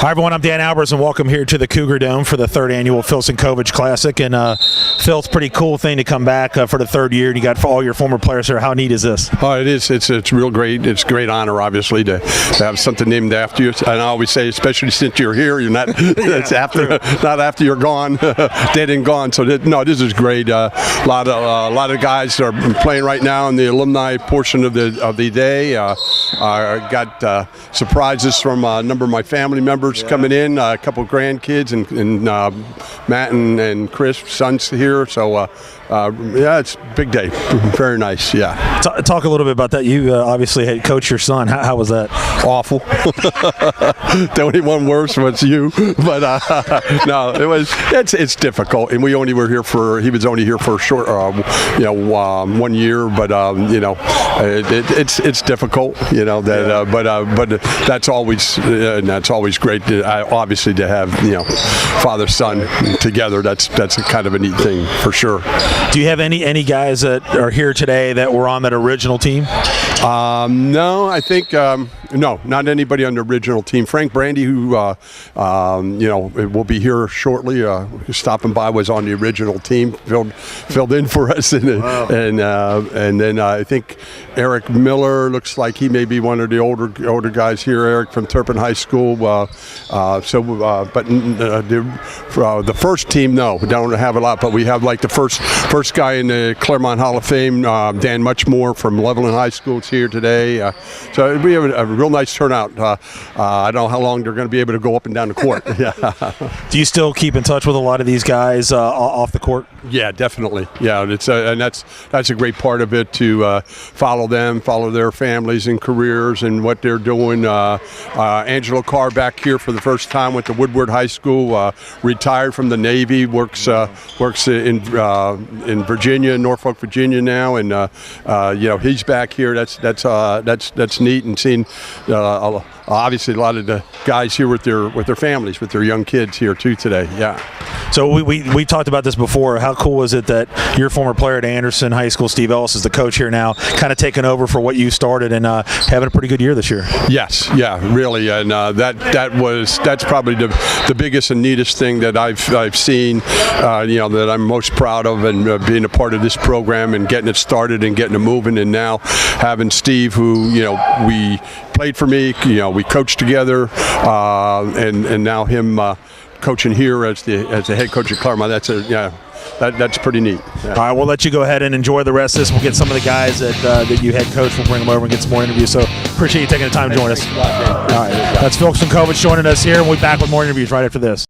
Hi, everyone. I'm Dan Albers, and welcome here to the Cougar Dome for the third annual Phil Sinkovich Classic. And Phil, it's a pretty cool thing to come back for the third year, and you got all your former players here. How neat is this? Oh, it is. It's real great. It's a great honor, obviously, to have something named after you. And I always say, especially since you're here, you're not. It's after, not after you're gone, dead and gone. So this is great. A lot of guys are playing right now in the alumni portion of the day. Got surprises from a number of my family members coming in, a couple of grandkids, and Matt and Chris, sons here. So yeah, it's a big day. Very nice. Yeah. Talk a little bit about that. You obviously had coached your son. How was that? Awful. The only one worse was you. But no, it's difficult, and we only were here for. He was only here for a short, 1 year. But it's difficult. But that's always great. Obviously, to have father son together. That's kind of a neat thing for sure. Do you have any guys that are here today that were on that original team? No, I think no, not anybody on the original team. Frank Brandy, who will be here shortly, stopping by, was on the original team, filled in for us, and then I think Eric Miller looks like he may be one of the older guys here. Eric from Turpin High School. But the first team, no, we don't have a lot, but we have like the first guy in the Clermont Hall of Fame, Dan Muchmore from Levelland High School, is here today. So we have a real nice turnout. I don't know how long they're going to be able to go up and down the court. Yeah. Do you still keep in touch with a lot of these guys off the court? Yeah, definitely. Yeah, and that's a great part of it, to follow them, follow their families and careers and what they're doing. Angelo Carr back here for the first time, went to Woodward High School, retired from the Navy, works in Virginia, Norfolk, Virginia now, and he's back here. That's neat, and seeing obviously a lot of the guys here with their families, with their young kids here too today. Yeah. So we talked about this before. How cool is it that your former player at Anderson High School, Steve Ellis, is the coach here now, kind of taking over for what you started, and having a pretty good year this year? Yes, yeah, really, and that's probably the biggest and neatest thing that I've seen, that I'm most proud of, and being a part of this program and getting it started and getting it moving, and now having Steve, who we played for me, we coached together, and now him coaching here as the head coach at Clermont. That's pretty neat. Yeah. All right, we'll let you go ahead and enjoy the rest of this. We'll get some of the guys that you head coach. We'll bring them over and get some more interviews. So appreciate you taking the time to join us. All right, that's Phil Sinkovich joining us here, and we'll be back with more interviews right after this.